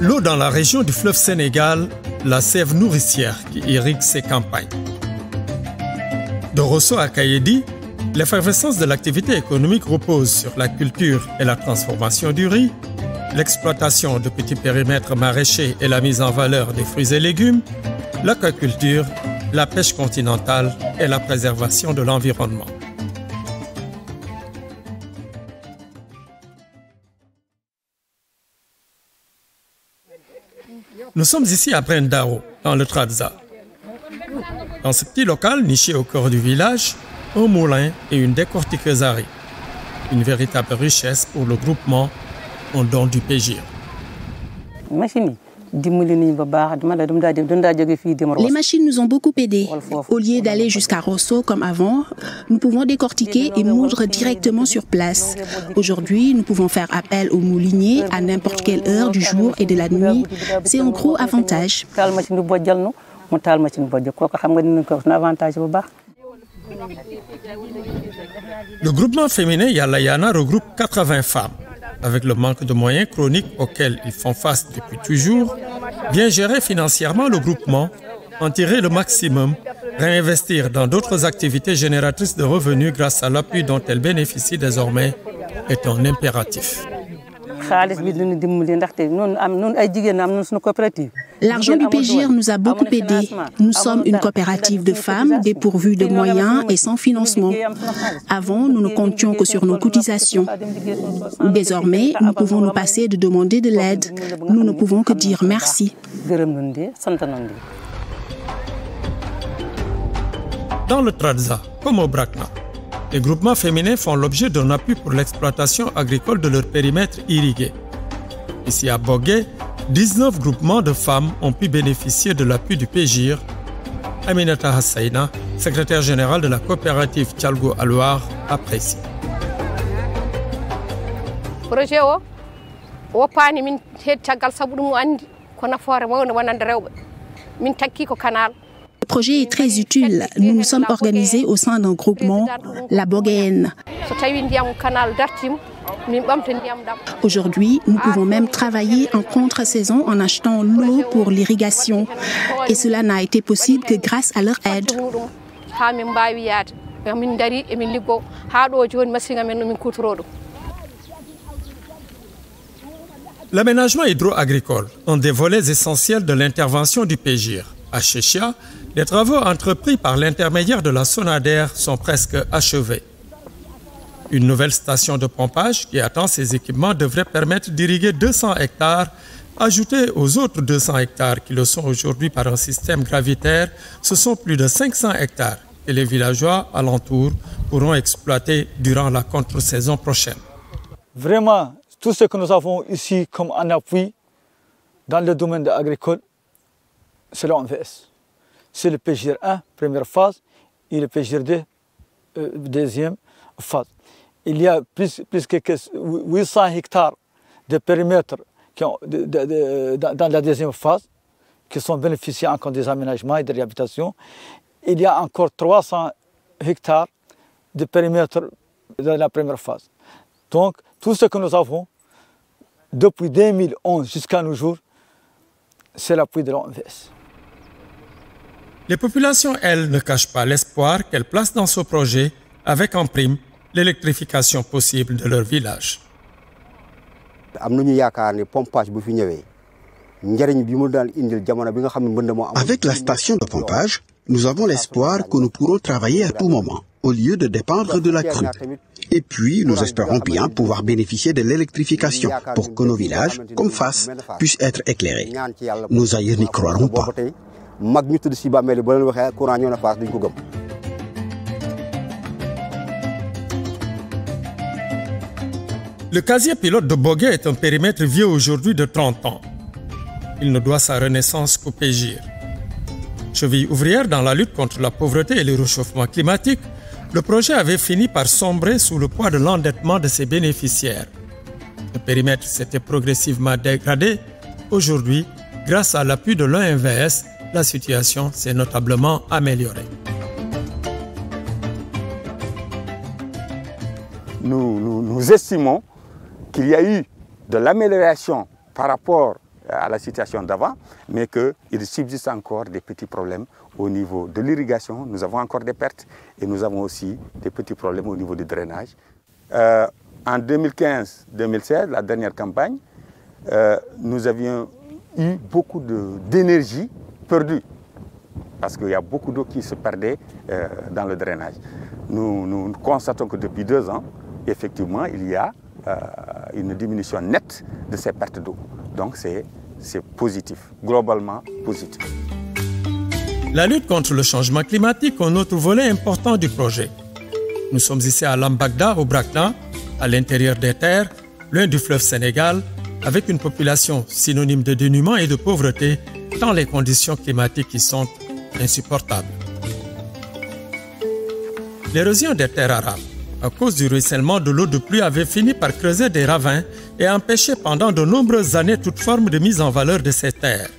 l'eau dans la région du fleuve Sénégal, la sève nourricière qui irrigue ses campagnes. De Rosso à Kayedi, l'effervescence de l'activité économique repose sur la culture et la transformation du riz, l'exploitation de petits périmètres maraîchers et la mise en valeur des fruits et légumes, l'aquaculture, la pêche continentale et la préservation de l'environnement. Nous sommes ici à Brendao, dans le Trarza. Dans ce petit local niché au cœur du village, un moulin et une décortiqueuse à riz. Une véritable richesse pour le groupement, un don du Pégir. Les machines nous ont beaucoup aidés. Au lieu d'aller jusqu'à Rosso comme avant, nous pouvons décortiquer et moudre directement sur place. Aujourd'hui, nous pouvons faire appel aux mouliniers à n'importe quelle heure du jour et de la nuit. C'est un gros avantage. Le groupement féminin Yalayana regroupe 80 femmes. Avec le manque de moyens chroniques auxquels ils font face depuis toujours, bien gérer financièrement le groupement, en tirer le maximum, réinvestir dans d'autres activités génératrices de revenus grâce à l'appui dont elles bénéficient désormais est un impératif. L'argent du Pégir nous a beaucoup aidés. Nous sommes une coopérative de femmes dépourvues de moyens et sans financement. Avant, nous ne comptions que sur nos cotisations. Désormais, nous pouvons nous passer de demander de l'aide. Nous ne pouvons que dire merci. Dans le Trarza, comme au Brakna, les groupements féminins font l'objet d'un appui pour l'exploitation agricole de leur périmètre irrigué. Ici à Bogué, 19 groupements de femmes ont pu bénéficier de l'appui du Pégir. Aminata Hassaina, secrétaire générale de la coopérative Tchalgo Alouar, apprécie. Le projet est très utile. Nous nous sommes organisés au sein d'un groupement, la Boguéenne. Aujourd'hui, nous pouvons même travailler en contre-saison en achetant l'eau pour l'irrigation. Et cela n'a été possible que grâce à leur aide. L'aménagement hydro-agricole, un des volets essentiels de l'intervention du Pégir. À Chéchia, les travaux entrepris par l'intermédiaire de la Sonader sont presque achevés. Une nouvelle station de pompage qui attend ses équipements devrait permettre d'irriguer 200 hectares, ajoutés aux autres 200 hectares qui le sont aujourd'hui par un système gravitaire. Ce sont plus de 500 hectares que les villageois alentours pourront exploiter durant la contre-saison prochaine. Vraiment, tout ce que nous avons ici comme un appui dans le domaine agricole, c'est l'OMVS. C'est le Pégir 1, première phase, et le Pégir 2, deuxième phase. Il y a plus que 800 hectares de périmètre dans la deuxième phase, qui sont bénéficiés encore des aménagements et de réhabilitation. Il y a encore 300 hectares de périmètre dans la première phase. Donc, tout ce que nous avons, depuis 2011 jusqu'à nos jours, c'est l'appui de l'OMVS. Les populations, elles, ne cachent pas l'espoir qu'elles placent dans ce projet, avec en prime, l'électrification possible de leur village. Avec la station de pompage, nous avons l'espoir que nous pourrons travailler à tout moment, au lieu de dépendre de la crue. Et puis, nous espérons bien pouvoir bénéficier de l'électrification pour que nos villages, comme Fass, puissent être éclairés. Nos aïeux n'y croiront pas. Le casier pilote de Bogué est un périmètre vieux aujourd'hui de 30 ans. Il ne doit sa renaissance qu'au Pégir. Cheville ouvrière dans la lutte contre la pauvreté et le réchauffement climatique, le projet avait fini par sombrer sous le poids de l'endettement de ses bénéficiaires. Le périmètre s'était progressivement dégradé. Aujourd'hui, grâce à l'appui de l'OMVS, la situation s'est notablement améliorée. Nous estimons qu'il y a eu de l'amélioration par rapport à la situation d'avant, mais qu'il subsiste encore des petits problèmes au niveau de l'irrigation. Nous avons encore des pertes et nous avons aussi des petits problèmes au niveau du drainage. En 2015-2016, la dernière campagne, nous avions eu beaucoup d'énergie perdue parce qu'il y a beaucoup d'eau qui se perdait dans le drainage. Nous constatons que depuis 2 ans, effectivement, il y a une diminution nette de ces pertes d'eau. Donc c'est positif, globalement positif. La lutte contre le changement climatique est un autre volet important du projet. Nous sommes ici à Lambagda, au Brakna, à l'intérieur des terres, loin du fleuve Sénégal, avec une population synonyme de dénuement et de pauvreté, tant les conditions climatiques y sont insupportables. L'érosion des terres arables, à cause du ruissellement de l'eau de pluie, avait fini par creuser des ravins et empêcher pendant de nombreuses années toute forme de mise en valeur de ces terres.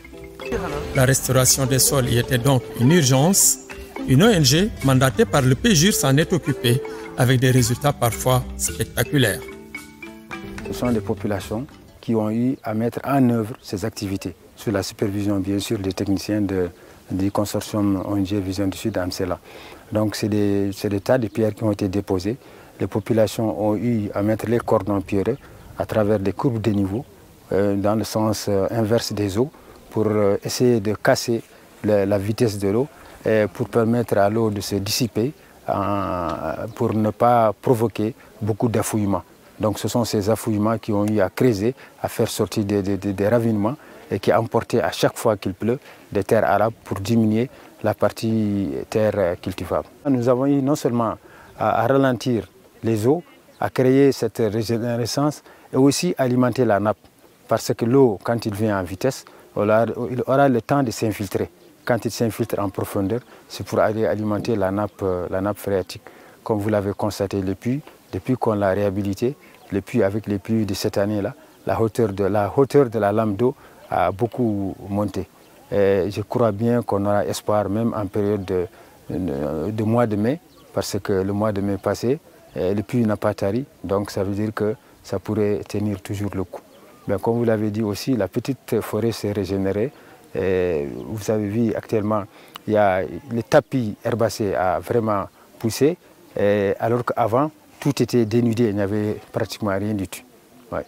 La restauration des sols y était donc une urgence. Une ONG mandatée par le PGIR s'en est occupée avec des résultats parfois spectaculaires. Ce sont les populations qui ont eu à mettre en œuvre ces activités, sous la supervision bien sûr des techniciens du consortium ONG Vision du Sud à Amsela. Donc c'est des tas de pierres qui ont été déposées. Les populations ont eu à mettre les cordons pierreux à travers des courbes de niveau dans le sens inverse des eaux pour essayer de casser la vitesse de l'eau et pour permettre à l'eau de se dissiper pour ne pas provoquer beaucoup d'affouillements. Donc ce sont ces affouillements qui ont eu à creuser, à faire sortir des ravinements et qui emportaient à chaque fois qu'il pleut des terres arables pour diminuer la partie terre cultivable. Nous avons eu non seulement à ralentir les eaux, à créer cette régénérescence et aussi alimenter la nappe. Parce que l'eau, quand il vient en vitesse, il aura le temps de s'infiltrer. Quand il s'infiltre en profondeur, c'est pour aller alimenter la nappe phréatique. Comme vous l'avez constaté, le puits, depuis qu'on l'a réhabilité, le puits avec les pluies de cette année-là, la hauteur de la lame d'eau a beaucoup monté. Et je crois bien qu'on aura espoir même en période de mois de mai, parce que le mois de mai passé, le puits n'a pas tari, donc ça veut dire que ça pourrait tenir toujours le coup. Mais comme vous l'avez dit aussi, la petite forêt s'est régénérée. Et vous avez vu actuellement, le tapis herbacé a vraiment poussé, alors qu'avant, tout était dénudé, il n'y avait pratiquement rien du tout. Ouais.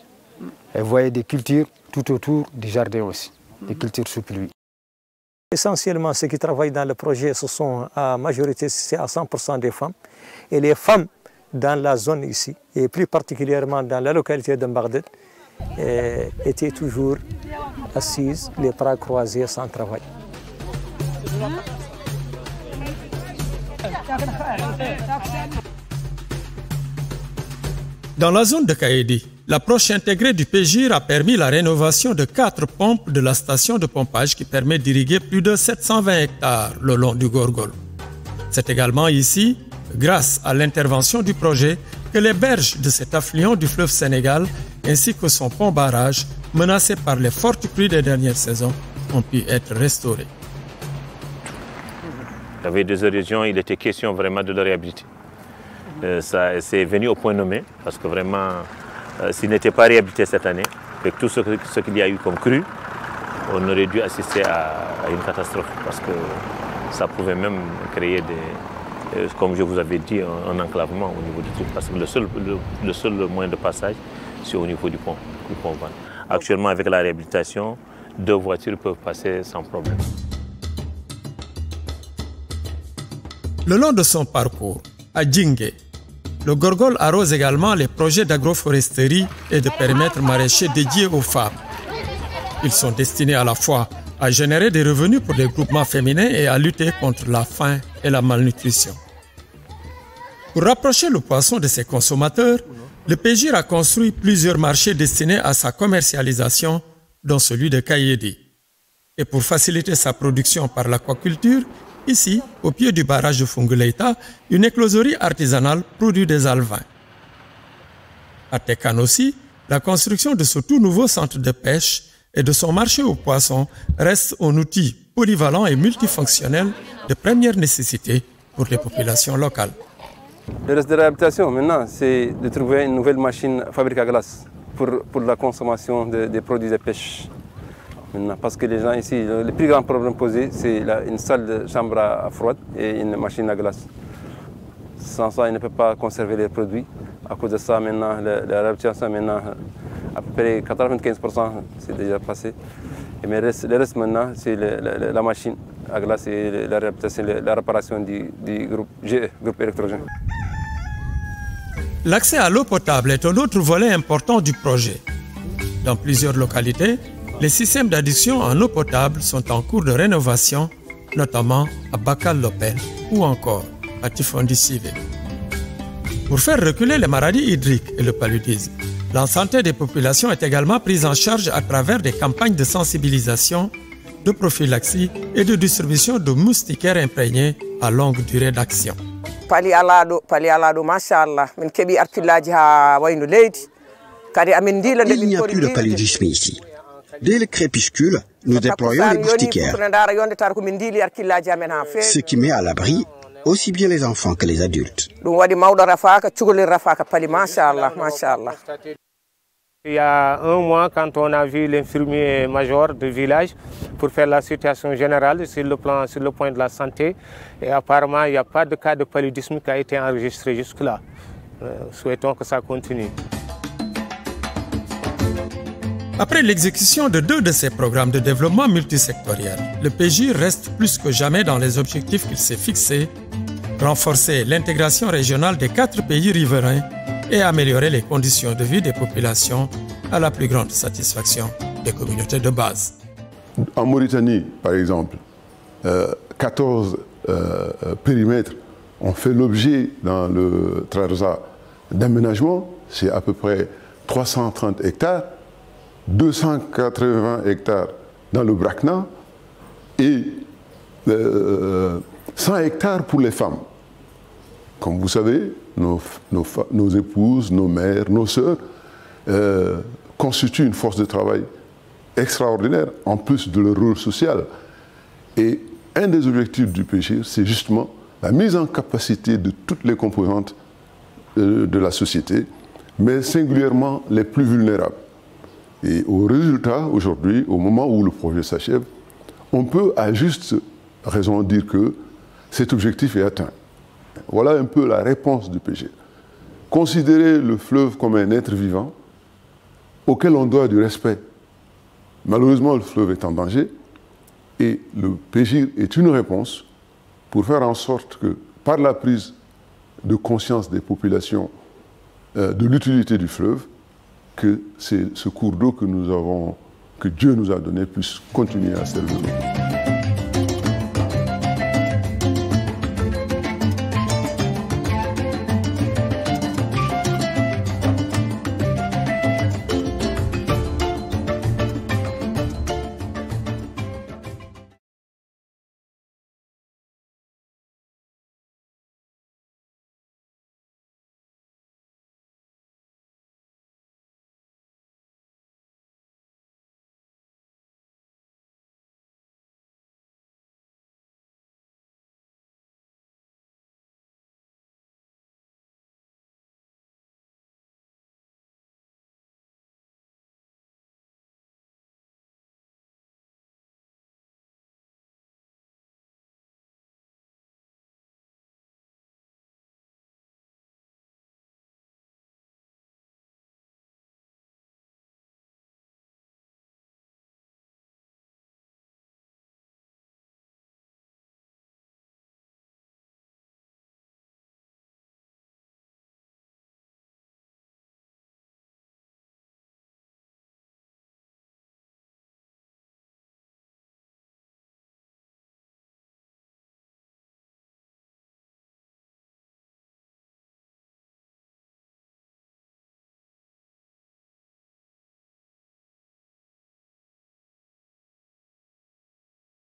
Et vous voyez des cultures tout autour du jardin aussi, des cultures sous pluie. Essentiellement, ceux qui travaillent dans le projet, ce sont à majorité, c'est à 100% des femmes. Et les femmes dans la zone ici, et plus particulièrement dans la localité de Mbagdad, étaient toujours assises, les bras croisés sans travail. Dans la zone de Kaédi, l'approche intégrée du PGIR a permis la rénovation de 4 pompes de la station de pompage qui permet d'irriguer plus de 720 hectares le long du Gorgol. C'est également ici, grâce à l'intervention du projet, que les berges de cet affluent du fleuve Sénégal ainsi que son pont-barrage, menacé par les fortes pluies des dernières saisons, ont pu être restaurés. Il y avait des érosions, il était question vraiment de le réhabiliter. C'est venu au point nommé, parce que vraiment, s'il n'était pas réhabilité cette année, avec tout ce qu'il y a eu comme crue, on aurait dû assister à une catastrophe, parce que ça pouvait même créer comme je vous avais dit, un enclavement au niveau du truc, parce que le seul moyen de passage, c'est au niveau du pont Van. Actuellement, avec la réhabilitation, 2 voitures peuvent passer sans problème. Le long de son parcours, à Djingué, le Gorgol arrose également les projets d'agroforesterie et de périmètres maraîchers dédiés aux femmes. Ils sont destinés à la fois à générer des revenus pour les groupements féminins et à lutter contre la faim et la malnutrition. Pour rapprocher le poisson de ses consommateurs, le PGIR a construit plusieurs marchés destinés à sa commercialisation, dont celui de Kaédi. Et pour faciliter sa production par l'aquaculture, ici, au pied du barrage de Funguleita, une écloserie artisanale produit des alevins. À Tekan aussi, la construction de ce tout nouveau centre de pêche et de son marché aux poissons reste un outil polyvalent et multifonctionnel de première nécessité pour les populations locales. Le reste de la réhabilitation maintenant, c'est de trouver une nouvelle machine fabrique à glace pour la consommation des produits de pêche. maintenant. Parce que les gens ici, le plus grand problème posé, c'est une salle de chambre à froide et une machine à glace. Sans ça, ils ne peuvent pas conserver les produits. À cause de ça, maintenant, la réhabilitation, maintenant, à peu près 95%, c'est déjà passé. Mais le reste maintenant, c'est la machine à glace et la réhabilitation, la réparation du groupe GE, groupe électrogène. L'accès à l'eau potable est un autre volet important du projet. Dans plusieurs localités, les systèmes d'adduction en eau potable sont en cours de rénovation, notamment à Bakal-Lopel ou encore à Tifondi-Sivé. Pour faire reculer les maladies hydriques et le paludisme, la santé des populations est également prise en charge à travers des campagnes de sensibilisation, de prophylaxie et de distribution de moustiquaires imprégnés à longue durée d'action. Il n'y a plus de paludisme ici. Dès le crépuscule, nous déployons les moustiquaires, ce qui met à l'abri aussi bien les enfants que les adultes. Il y a un mois, quand on a vu l'infirmier major du village pour faire la situation générale sur le point de la santé, et apparemment il n'y a pas de cas de paludisme qui a été enregistré jusque-là. Souhaitons que ça continue. Après l'exécution de 2 de ces programmes de développement multisectoriel, le PJ reste plus que jamais dans les objectifs qu'il s'est fixés, renforcer l'intégration régionale des 4 pays riverains et améliorer les conditions de vie des populations à la plus grande satisfaction des communautés de base. En Mauritanie, par exemple, 14 périmètres ont fait l'objet dans le Trarza d'aménagement, c'est à peu près 330 hectares, 280 hectares dans le Brakna et 100 hectares pour les femmes. Comme vous savez, nos épouses, nos mères, nos sœurs constituent une force de travail extraordinaire, en plus de leur rôle social. Et un des objectifs du PG, c'est justement la mise en capacité de toutes les composantes de la société, mais singulièrement les plus vulnérables. Et au résultat, aujourd'hui, au moment où le projet s'achève, on peut à juste raison dire que cet objectif est atteint. Voilà un peu la réponse du PG. Considérer le fleuve comme un être vivant auquel on doit du respect. Malheureusement, le fleuve est en danger et le PG est une réponse pour faire en sorte que, par la prise de conscience des populations de l'utilité du fleuve, que ce cours d'eau que Dieu nous a donné puisse continuer à servir.